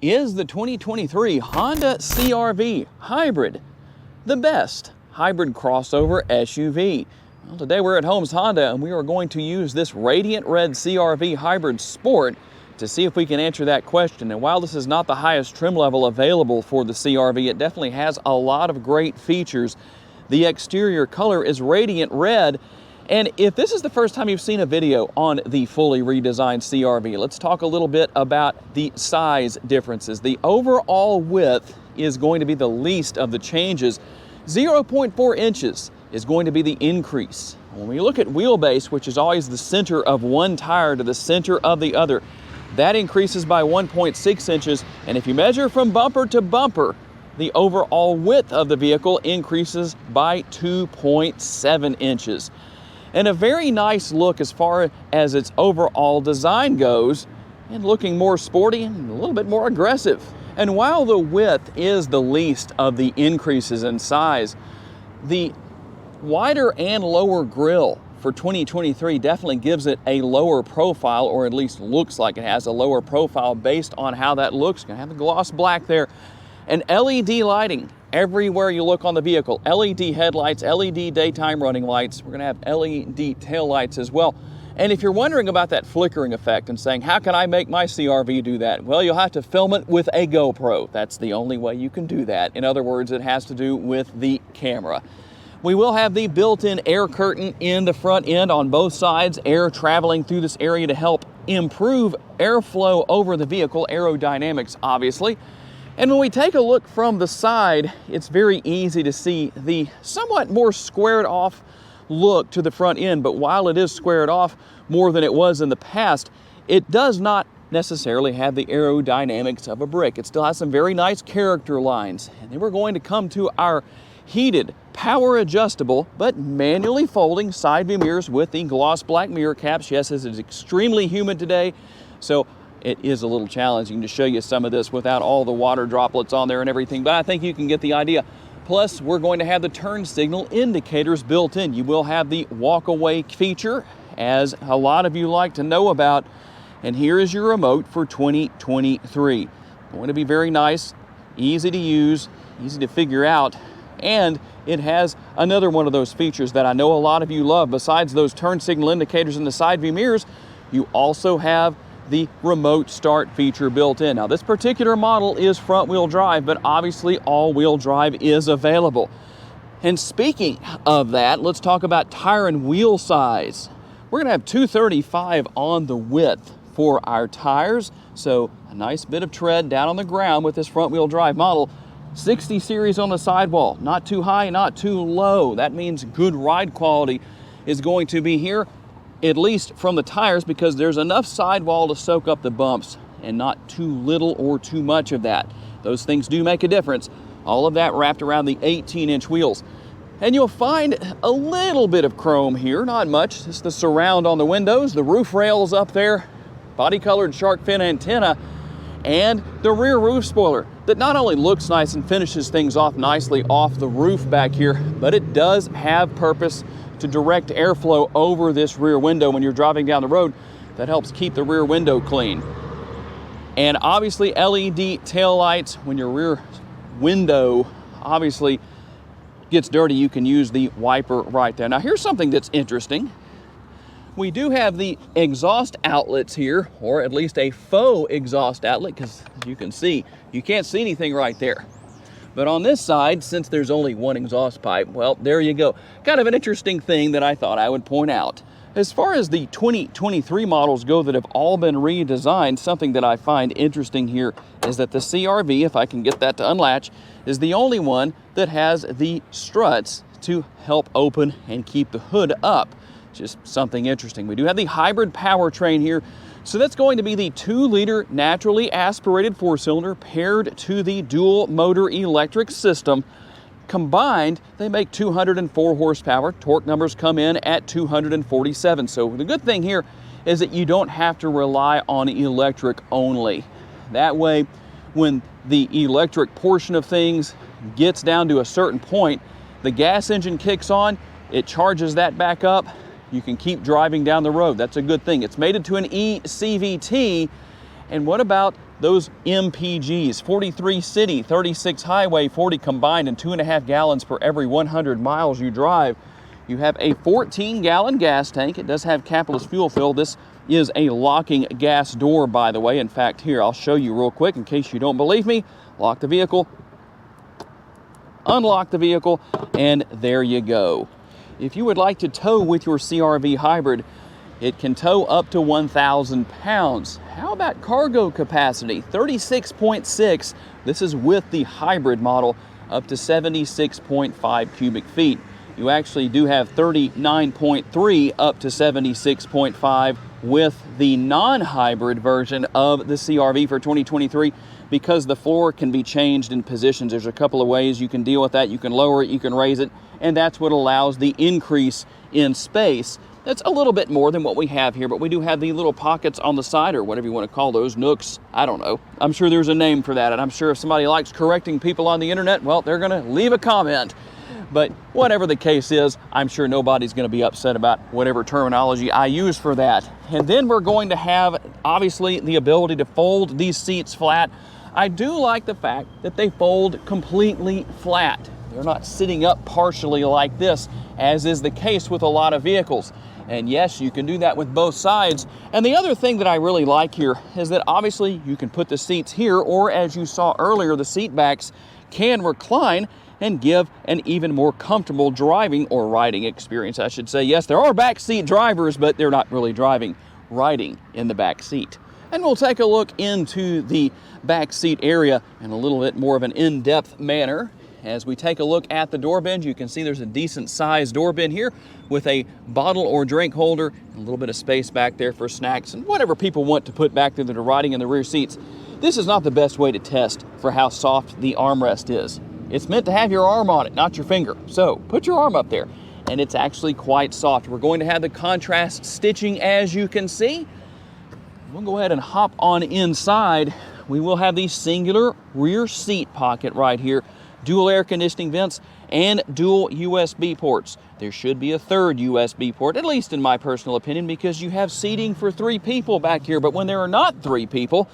Is the 2023 Honda CR-V Hybrid the best hybrid crossover SUV? Well, today we're at Holmes Honda and we are going to use this radiant red CR-V Hybrid Sport to see if we can answer that question. And while this is not the highest trim level available for the CR-V, it definitely has a lot of great features. The exterior color is radiant red. And if this is the first time you've seen a video on the fully redesigned CR-V, let's talk a little bit about the size differences. The overall width is going to be the least of the changes. 0.4 inches is going to be the increase. When we look at wheelbase, which is always the center of one tire to the center of the other, that increases by 1.6 inches. And if you measure from bumper to bumper, the overall width of the vehicle increases by 2.7 inches. And a very nice look as far as its overall design goes, and looking more sporty and a little bit more aggressive. And while the width is the least of the increases in size, the wider and lower grille for 2023 definitely gives it a lower profile, or at least looks like it has a lower profile based on how that looks. Gonna have the gloss black there. And LED lighting everywhere you look on the vehicle. LED headlights, LED daytime running lights. We're gonna have LED tail lights as well. And if you're wondering about that flickering effect and saying, how can I make my CR-V do that? Well, you'll have to film it with a GoPro. That's the only way you can do that. In other words, it has to do with the camera. We will have the built-in air curtain in the front end on both sides, air traveling through this area to help improve airflow over the vehicle, aerodynamics obviously. And when we take a look from the side, it's very easy to see the somewhat more squared off look to the front end. But while it is squared off more than it was in the past, it does not necessarily have the aerodynamics of a brick. It still has some very nice character lines. And then we're going to come to our heated, power adjustable, but manually folding side view mirrors with the gloss black mirror caps. Yes, this is extremely humid today, so it is a little challenging to show you some of this without all the water droplets on there and everything, but I think you can get the idea. Plus, we're going to have the turn signal indicators built in. You will have the walk away feature, as a lot of you like to know about. And here is your remote for 2023. Going to be very nice, easy to use, easy to figure out. And it has another one of those features that I know a lot of you love. Besides those turn signal indicators in the side view mirrors, you also have the remote start feature built in. Now, this particular model is front wheel drive, but obviously all wheel drive is available. And speaking of that, let's talk about tire and wheel size. We're gonna have 235 on the width for our tires. So a nice bit of tread down on the ground with this front wheel drive model. 60 series on the sidewall, not too high, not too low. That means good ride quality is going to be here, at least from the tires, because there's enough sidewall to soak up the bumps and not too little or too much of that. Those things do make a difference. All of that wrapped around the 18-inch wheels. And you'll find a little bit of chrome here, not much. Just the surround on the windows, the roof rails up there, body-colored shark fin antenna, and the rear roof spoiler that not only looks nice and finishes things off nicely off the roof back here, but it does have purpose to direct airflow over this rear window when you're driving down the road. That helps keep the rear window clean. And obviously LED tail lights. When your rear window obviously gets dirty, you can use the wiper right there. Now here's something that's interesting. We do have the exhaust outlets here, or at least a faux exhaust outlet, because as you can see, you can't see anything right there. But on this side, since there's only one exhaust pipe, well, there you go. Kind of an interesting thing that I thought I would point out. As far as the 2023 models go that have all been redesigned, something that I find interesting here is that the CR-V, if I can get that to unlatch, is the only one that has the struts to help open and keep the hood up. Just something interesting. We do have the hybrid powertrain here. So that's going to be the 2-liter naturally aspirated 4-cylinder paired to the dual motor electric system. Combined, they make 204 horsepower. Torque numbers come in at 247. So the good thing here is that you don't have to rely on electric only. That way, when the electric portion of things gets down to a certain point, the gas engine kicks on, it charges that back up, you can keep driving down the road. That's a good thing. It's made it to an eCVT. And what about those MPGs, 43 city, 36 highway, 40 combined, and 2.5 gallons per every 100 miles you drive. You have a 14-gallon gas tank. It does have capitalist fuel fill. This is a locking gas door, by the way. In fact, here, I'll show you real quick in case you don't believe me. Lock the vehicle, unlock the vehicle, and there you go. If you would like to tow with your CR-V hybrid, it can tow up to 1,000 pounds. How about cargo capacity? 36.6. This is with the hybrid model, up to 76.5 cubic feet. You actually do have 39.3 up to 76.5 with the non-hybrid version of the CR-V for 2023, because the floor can be changed in positions. There's a couple of ways you can deal with that. You can lower it, you can raise it, and that's what allows the increase in space. That's a little bit more than what we have here, but we do have the little pockets on the side, or whatever you want to call those, nooks. I don't know. I'm sure there's a name for that, and I'm sure if somebody likes correcting people on the internet, well, they're going to leave a comment. But whatever the case is, I'm sure nobody's going to be upset about whatever terminology I use for that. And then we're going to have, obviously, the ability to fold these seats flat. I do like the fact that they fold completely flat. They're not sitting up partially like this, as is the case with a lot of vehicles. And yes, you can do that with both sides. And the other thing that I really like here is that obviously you can put the seats here, or as you saw earlier, the seat backs can recline and give an even more comfortable driving or riding experience, I should say. Yes, there are backseat drivers, but they're not really driving, riding in the back seat. And we'll take a look into the back seat area in a little bit more of an in-depth manner. As we take a look at the door bin, you can see there's a decent sized door bin here with a bottle or drink holder and a little bit of space back there for snacks and whatever people want to put back there that are riding in the rear seats. This is not the best way to test for how soft the armrest is. It's meant to have your arm on it, not your finger. So put your arm up there, and it's actually quite soft. We're going to have the contrast stitching, as you can see. We'll go ahead and hop on inside. We will have the singular rear seat pocket right here, dual air conditioning vents, and dual USB ports. There should be a third USB port, at least in my personal opinion, because you have seating for 3 people back here. But when there are not 3 people,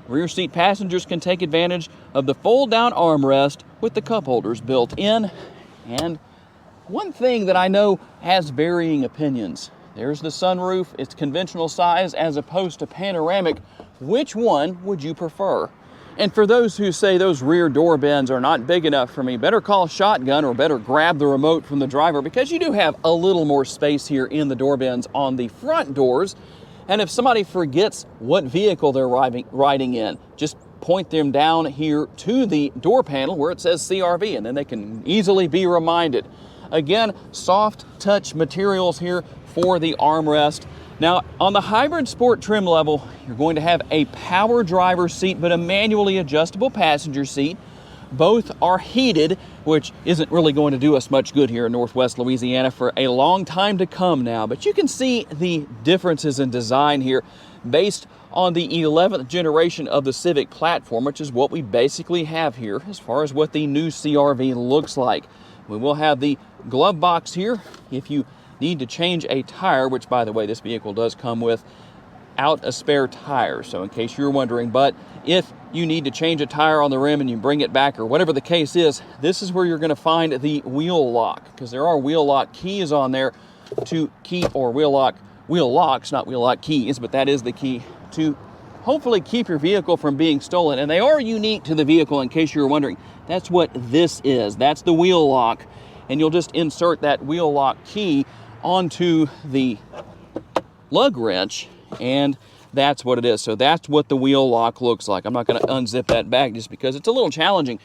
rear seat passengers can take advantage of the fold-down armrest with the cup holders built in. And one thing that I know has varying opinions. There's the sunroof. It's conventional size as opposed to panoramic. Which one would you prefer? And for those who say those rear door bins are not big enough for me, better call Shotgun or better grab the remote from the driver, because you do have a little more space here in the door bins on the front doors. And if somebody forgets what vehicle they're riding in, just point them down here to the door panel where it says CR-V, and then they can easily be reminded. Again, soft touch materials here for the armrest. Now, on the hybrid sport trim level, you're going to have a power driver seat, but a manually adjustable passenger seat. Both are heated, which isn't really going to do us much good here in Northwest Louisiana for a long time to come now. But you can see the differences in design here based on the 11th generation of the Civic platform, which is what we basically have here as far as what the new CR-V looks like. We will have the glove box here if you need to change a tire, which, by the way, this vehicle does come with out a spare tire, so in case you're wondering. But if you need to change a tire on the rim and you bring it back, or whatever the case is, this is where you're going to find the wheel lock, because there are wheel lock keys on there to keep, or wheel locks, not wheel lock keys, but that is the key to hopefully keep your vehicle from being stolen. And they are unique to the vehicle, in case you're wondering. That's what this is. That's the wheel lock, and you'll just insert that wheel lock key onto the lug wrench, and that's what it is. So that's what the wheel lock looks like. I'm not going to unzip that bag just because it's a little challenging.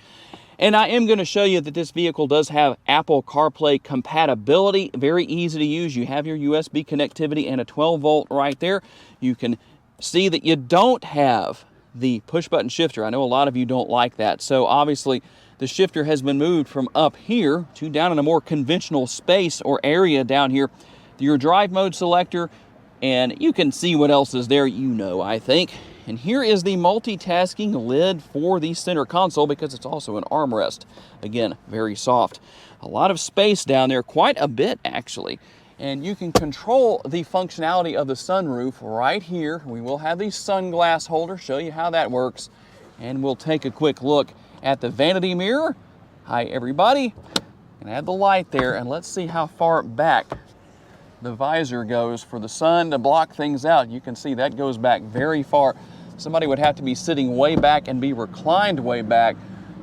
And I am going to show you that this vehicle does have Apple CarPlay compatibility. Very easy to use. You have your USB connectivity and a 12-volt right there. You can see that you don't have the push-button shifter. I know a lot of you don't like that. So obviously the shifter has been moved from up here to down in a more conventional space or area down here. Your drive mode selector, and you can see what else is there, I think. And here is the multitasking lid for the center console, because it's also an armrest. Again, very soft. A lot of space down there, quite a bit actually. And you can control the functionality of the sunroof right here. We will have the sunglass holder, show you how that works. And we'll take a quick look at the vanity mirror. Hi everybody. And add the light there, and let's see how far back the visor goes for the sun to block things out. You can see that goes back very far. Somebody would have to be sitting way back and be reclined way back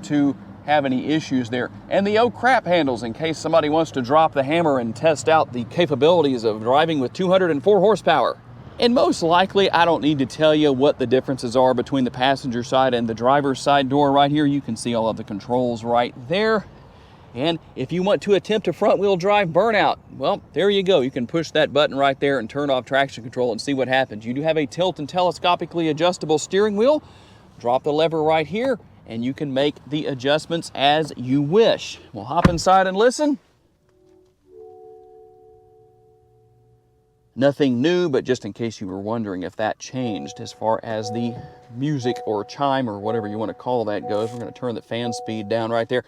to have any issues there. And the oh crap handles, in case somebody wants to drop the hammer and test out the capabilities of driving with 204 horsepower. And most likely, I don't need to tell you what the differences are between the passenger side and the driver's side door right here. You can see all of the controls right there. And if you want to attempt a front wheel drive burnout, well, there you go. You can push that button right there and turn off traction control and see what happens. You do have a tilt and telescopically adjustable steering wheel. Drop the lever right here and you can make the adjustments as you wish. We'll hop inside and listen. Nothing new, but just in case you were wondering if that changed as far as the music or chime or whatever you want to call that goes, we're going to turn the fan speed down right there.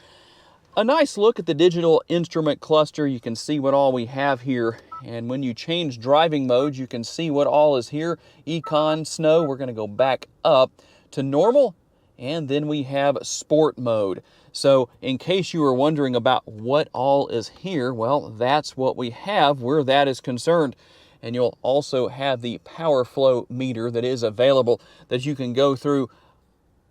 A nice look at the digital instrument cluster. You can see what all we have here. And when you change driving modes, you can see what all is here. Econ, snow, we're going to go back up to normal. And then we have sport mode. So in case you were wondering about what all is here, well, that's what we have where that is concerned. And you'll also have the power flow meter that is available that you can go through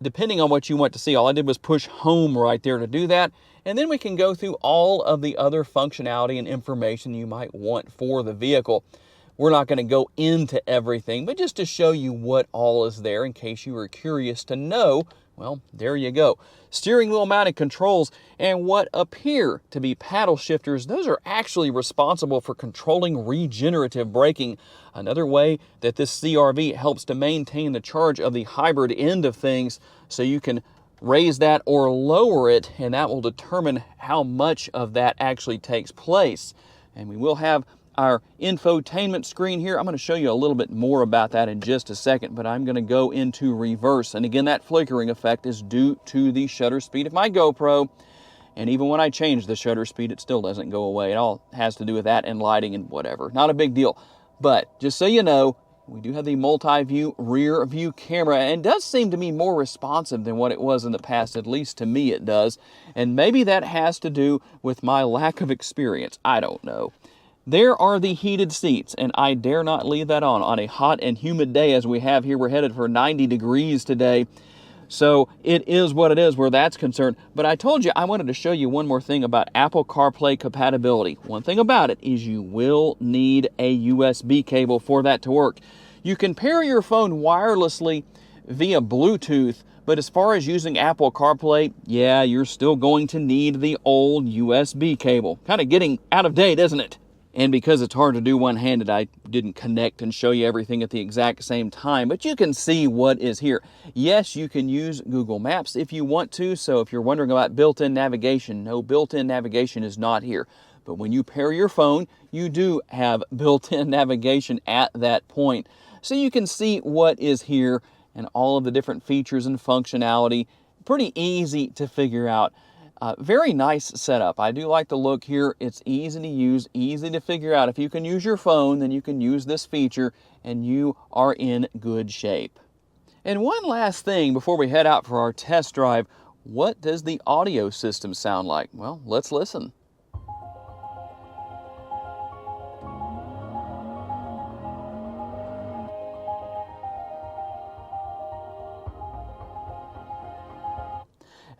depending on what you want to see. All I did was push home right there to do that. And then we can go through all of the other functionality and information you might want for the vehicle. We're not going to go into everything, but just to show you what all is there in case you were curious to know, well, there you go. Steering wheel mounted controls and what appear to be paddle shifters, those are actually responsible for controlling regenerative braking. Another way that this CR-V helps to maintain the charge of the hybrid end of things, so you can raise that or lower it, and that will determine how much of that actually takes place. And we will have our infotainment screen here. I'm going to show you a little bit more about that in just a second, but I'm going to go into reverse. And again, that flickering effect is due to the shutter speed of my GoPro. And even when I change the shutter speed, it still doesn't go away. It all has to do with that and lighting and whatever. Not a big deal. But just so you know, we do have the multi-view rear view camera, and it does seem to me more responsive than what it was in the past. At least to me it does. And maybe that has to do with my lack of experience. I don't know. There are the heated seats, and I dare not leave that on a hot and humid day as we have here. We're headed for 90 degrees today. So it is what it is where that's concerned. But I told you I wanted to show you one more thing about Apple CarPlay compatibility. One thing about it is you will need a USB cable for that to work. You can pair your phone wirelessly via Bluetooth, but as far as using Apple CarPlay, yeah, you're still going to need the old USB cable. Kind of getting out of date, isn't it? And because it's hard to do one-handed, I didn't connect and show you everything at the exact same time, but you can see what is here. Yes, you can use Google Maps if you want to, so if you're wondering about built-in navigation, no, built-in navigation is not here. But when you pair your phone, you do have built-in navigation at that point. So you can see what is here and all of the different features and functionality. Pretty easy to figure out. Very nice setup. I do like the look here. It's easy to use, easy to figure out. If you can use your phone, then you can use this feature and you are in good shape. And one last thing before we head out for our test drive, what does the audio system sound like? Well, let's listen.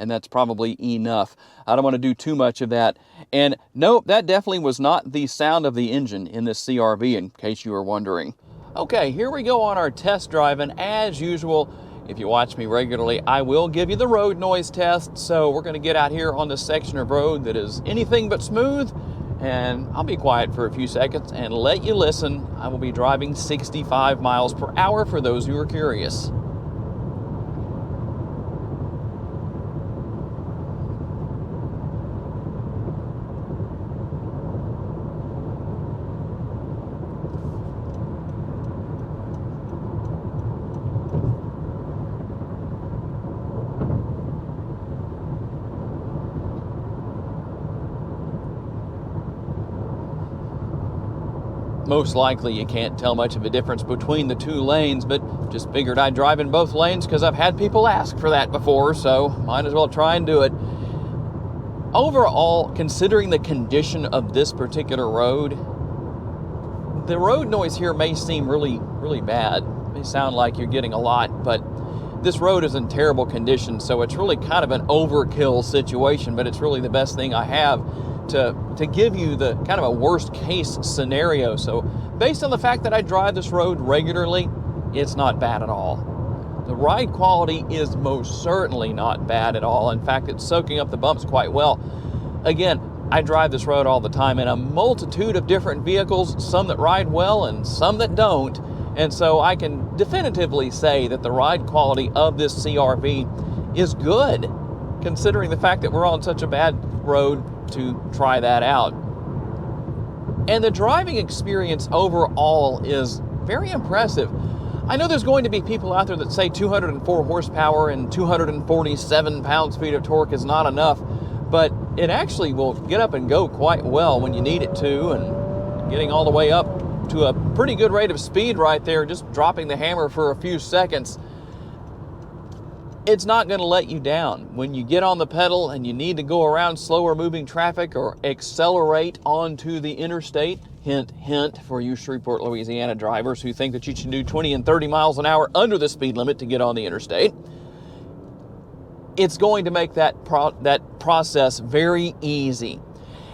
And that's probably enough. I don't want to do too much of that. And nope, that definitely was not the sound of the engine in this CR-V, in case you were wondering. Okay, here we go on our test drive, and as usual, if you watch me regularly, I will give you the road noise test. So we're going to get out here on this section of road that is anything but smooth, and I'll be quiet for a few seconds and let you listen. I will be driving 65 miles per hour for those who are curious. most likely you can't tell much of a difference between the two lanes, but just figured I'd drive in both lanes because I've had people ask for that before, so might as well try and do it. Overall, considering the condition of this particular road, the road noise here may seem really bad. It may sound like you're getting a lot, but this road is in terrible condition, so it's really kind of an overkill situation, but it's really the best thing I have to give you the kind of a worst case scenario. So based on the fact that I drive this road regularly, it's not bad at all. The ride quality is most certainly not bad at all. In fact, it's soaking up the bumps quite well. Again, I drive this road all the time in a multitude of different vehicles, some that ride well and some that don't. And so I can definitively say that the ride quality of this CR-V is good, considering the fact that we're on such a bad road to try that out. And the driving experience overall is very impressive. I know there's going to be people out there that say 204 horsepower and 247 pounds-feet of torque is not enough, but it actually will get up and go quite well when you need it to, and getting all the way up to a pretty good rate of speed right there, just dropping the hammer for a few seconds, it's not going to let you down. When you get on the pedal and you need to go around slower moving traffic or accelerate onto the interstate, hint, hint, for you Shreveport, Louisiana drivers who think that you should do 20 and 30 miles an hour under the speed limit to get on the interstate, it's going to make that process very easy.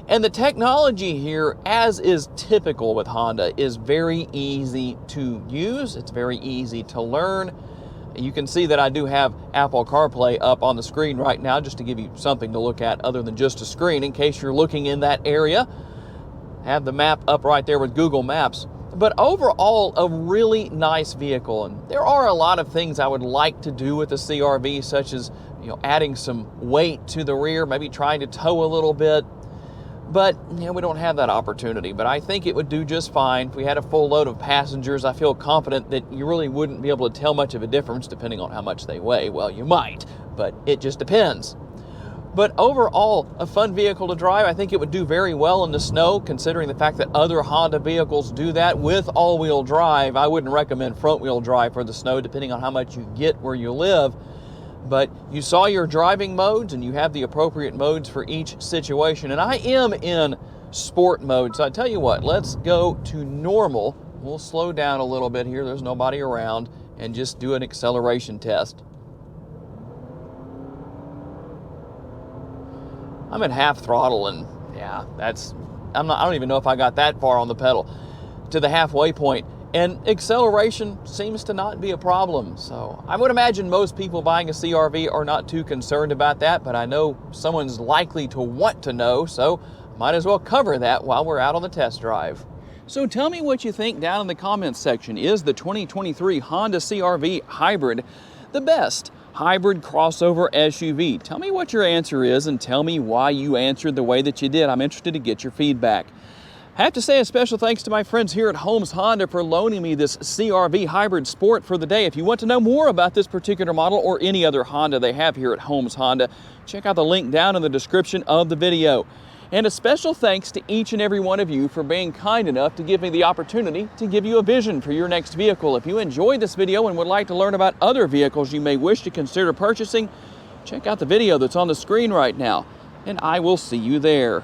And the technology here, as is typical with Honda, is very easy to use. It's very easy to learn. You can see that I do have Apple CarPlay up on the screen right now just to give you something to look at other than just a screen in case you're looking in that area. Have the map up right there with Google Maps. But overall, a really nice vehicle. And there are a lot of things I would like to do with the CR-V, such as adding some weight to the rear, maybe trying to tow a little bit. But we don't have that opportunity. But I think it would do just fine. If we had a full load of passengers, I feel confident that you really wouldn't be able to tell much of a difference depending on how much they weigh. Well, you might, but it just depends. But overall, a fun vehicle to drive. I think it would do very well in the snow, considering the fact that other Honda vehicles do that with all-wheel drive. I wouldn't recommend front-wheel drive for the snow, depending on how much you get where you live. But you saw your driving modes, and you have the appropriate modes for each situation. And I am in sport mode, so I tell you what, let's go to normal. We'll slow down a little bit here. There's nobody around, and just do an acceleration test. I'm at half throttle, and yeah, I don't even know if I got that far on the pedal to the halfway point. And acceleration seems to not be a problem. So I would imagine most people buying a CR-V are not too concerned about that, but I know someone's likely to want to know, so might as well cover that while we're out on the test drive. So tell me what you think down in the comments section. Is the 2023 Honda CR-V Hybrid the best hybrid crossover SUV? Tell me what your answer is and tell me why you answered the way that you did. I'm interested to get your feedback. I have to say a special thanks to my friends here at Holmes Honda for loaning me this CR-V Hybrid Sport for the day. If you want to know more about this particular model or any other Honda they have here at Holmes Honda, check out the link down in the description of the video. And a special thanks to each and every one of you for being kind enough to give me the opportunity to give you a vision for your next vehicle. If you enjoyed this video and would like to learn about other vehicles you may wish to consider purchasing, check out the video that's on the screen right now, and I will see you there.